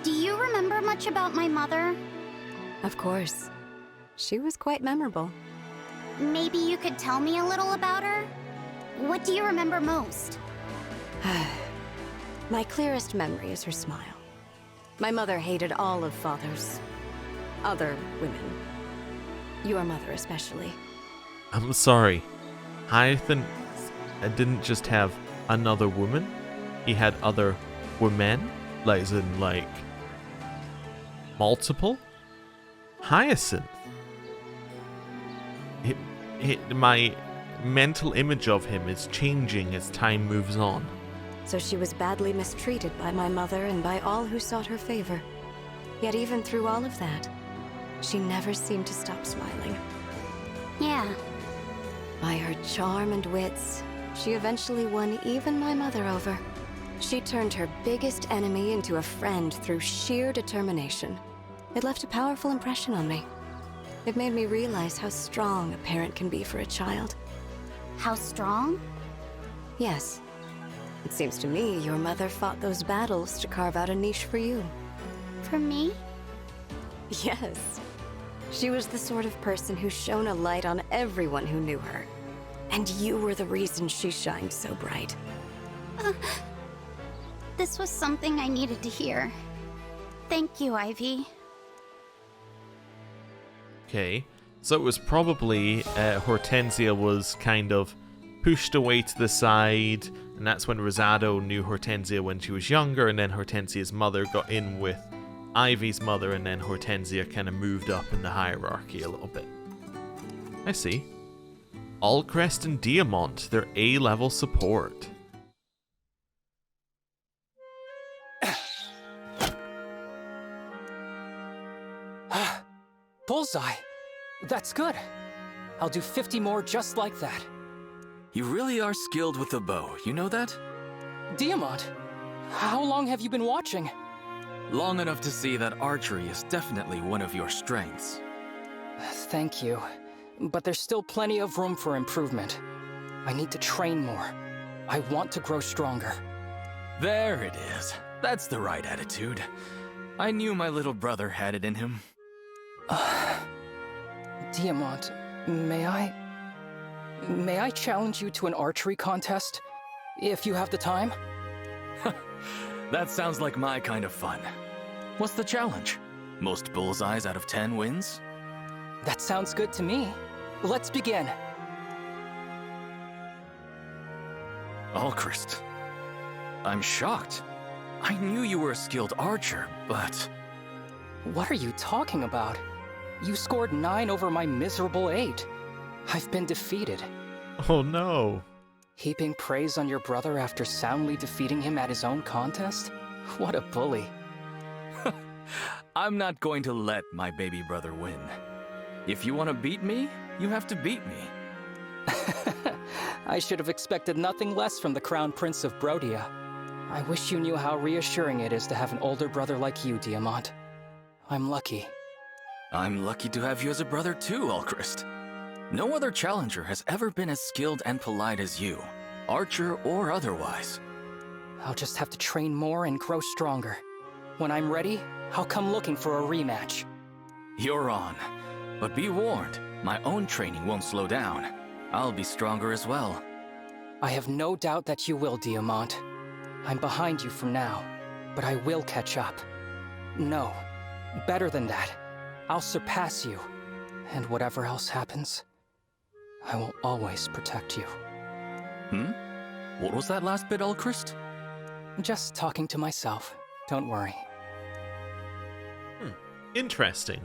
do you remember much about my mother? Of course. She was quite memorable. Maybe you could tell me a little about her? What do you remember most? My clearest memory is her smile. My mother hated all of Father's other women. Your mother especially. I'm sorry. Hyacinth didn't just have another woman. He had other women. Like, as in, like, multiple? Hyacinth. My mental image of him is changing as time moves on. So she was badly mistreated by my mother and by all who sought her favor. Yet even through all of that, she never seemed to stop smiling. Yeah. By her charm and wits, she eventually won even my mother over. She turned her biggest enemy into a friend through sheer determination. It left a powerful impression on me. It made me realize how strong a parent can be for a child. How strong? Yes. It seems to me your mother fought those battles to carve out a niche for you. For me? Yes. She was the sort of person who shone a light on everyone who knew her. And you were the reason she shined so bright. This was something I needed to hear. Thank you, Ivy. Okay, so it was probably Hortensia was kind of pushed away to the side, and that's when Rosado knew Hortensia when she was younger, and then Hortensia's mother got in with Ivy's mother, and then Hortensia kind of moved up in the hierarchy a little bit. I see. Allcrest and Diamant, they're A-level support. Bullseye. That's good. I'll do 50 more just like that. You really are skilled with the bow, you know that? Diamant, how long have you been watching? Long enough to see that archery is definitely one of your strengths. Thank you, but there's still plenty of room for improvement. I need to train more. I want to grow stronger. There it is. That's the right attitude. I knew my little brother had it in him. Diamant, may I challenge you to an archery contest? If you have the time? That sounds like my kind of fun. What's the challenge? Most bullseyes out of 10 wins? That sounds good to me. Let's begin. Allcrest, I'm shocked. I knew you were a skilled archer, but... What are you talking about? You scored 9 over my miserable 8. I've been defeated. Oh no. Heaping praise on your brother after soundly defeating him at his own contest? What a bully. I'm not going to let my baby brother win. If you want to beat me, you have to beat me. I should have expected nothing less from the Crown Prince of Brodia. I wish you knew how reassuring it is to have an older brother like you, Diamant. I'm lucky. I'm lucky to have you as a brother too, Allcrest. No other challenger has ever been as skilled and polite as you, archer or otherwise. I'll just have to train more and grow stronger. When I'm ready, I'll come looking for a rematch. You're on. But be warned, my own training won't slow down. I'll be stronger as well. I have no doubt that you will, Diamant. I'm behind you for now, but I will catch up. No, better than that. I'll surpass you. And whatever else happens, I will always protect you. What was that last bit, Allcrest? Just talking to myself. Don't worry. Interesting.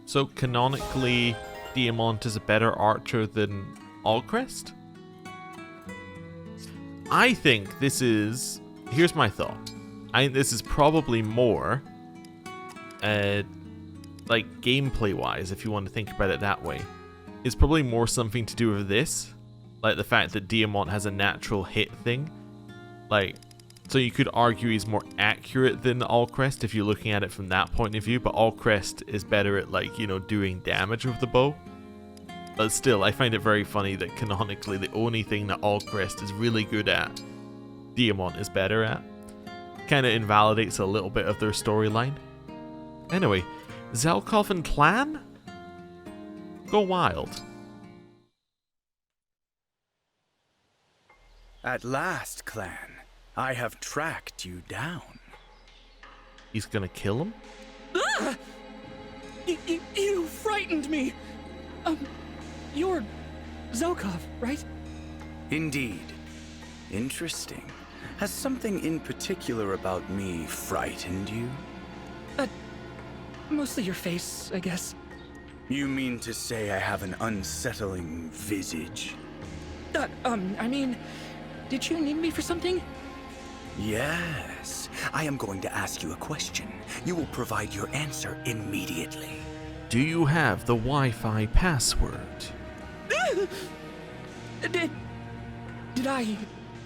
So canonically, Diamant is a better archer than Allcrest? I think this is... Here's my thought. I think this is probably more... like, gameplay-wise, if you want to think about it that way. It's probably more something to do with this. Like, the fact that Diamant has a natural hit thing. Like, so you could argue he's more accurate than Allcrest if you're looking at it from that point of view. But Allcrest is better at, like, you know, doing damage with the bow. But still, I find it very funny that canonically the only thing that Allcrest is really good at, Diamant is better at. Kind of invalidates a little bit of their storyline. Anyway, Zelkov and Clan? Go wild. At last, Clan, I have tracked you down. He's gonna kill him? Ah! You frightened me. You're Zelkov, right? Indeed. Interesting. Has something in particular about me frightened you? Mostly your face, I guess. You mean to say I have an unsettling visage? I mean, did you need me for something? Yes. I am going to ask you a question. You will provide your answer immediately. Do you have the Wi-Fi password? Did I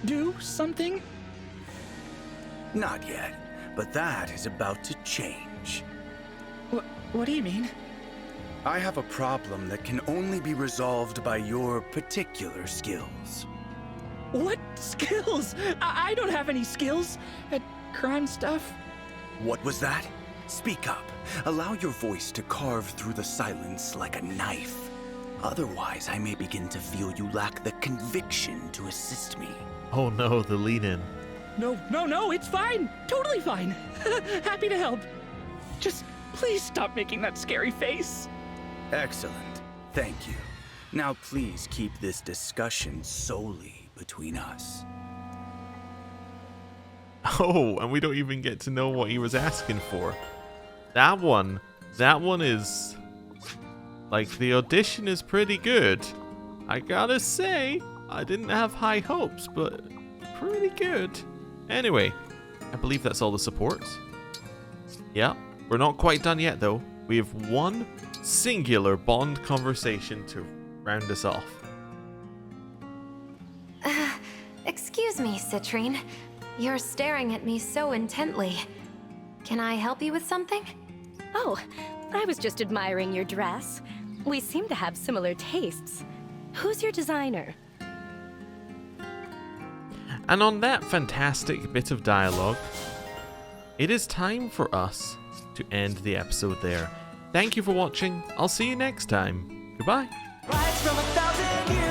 do something? Not yet, but that is about to change. What do you mean? I have a problem that can only be resolved by your particular skills. What skills? I don't have any skills at crime stuff. What was that? Speak up. Allow your voice to carve through the silence like a knife. Otherwise, I may begin to feel you lack the conviction to assist me. Oh no, the lead-in. No, it's fine. Totally fine. Happy to help. Just please stop making that scary face. Excellent. Thank you. Now please keep this discussion solely between us. Oh, and we don't even get to know what he was asking for. That one is... like, the audition is pretty good. I gotta say, I didn't have high hopes, but pretty good. Anyway, I believe that's all the supports. Yeah, we're not quite done yet, though. We have one singular Bond conversation to round us off. Excuse me, Citrine. You're staring at me so intently. Can I help you with something? Oh, I was just admiring your dress. We seem to have similar tastes. Who's your designer? And on that fantastic bit of dialogue, it is time for us to end the episode there. Thank you for watching. I'll see you next time. Goodbye. Rise from 1,000 years.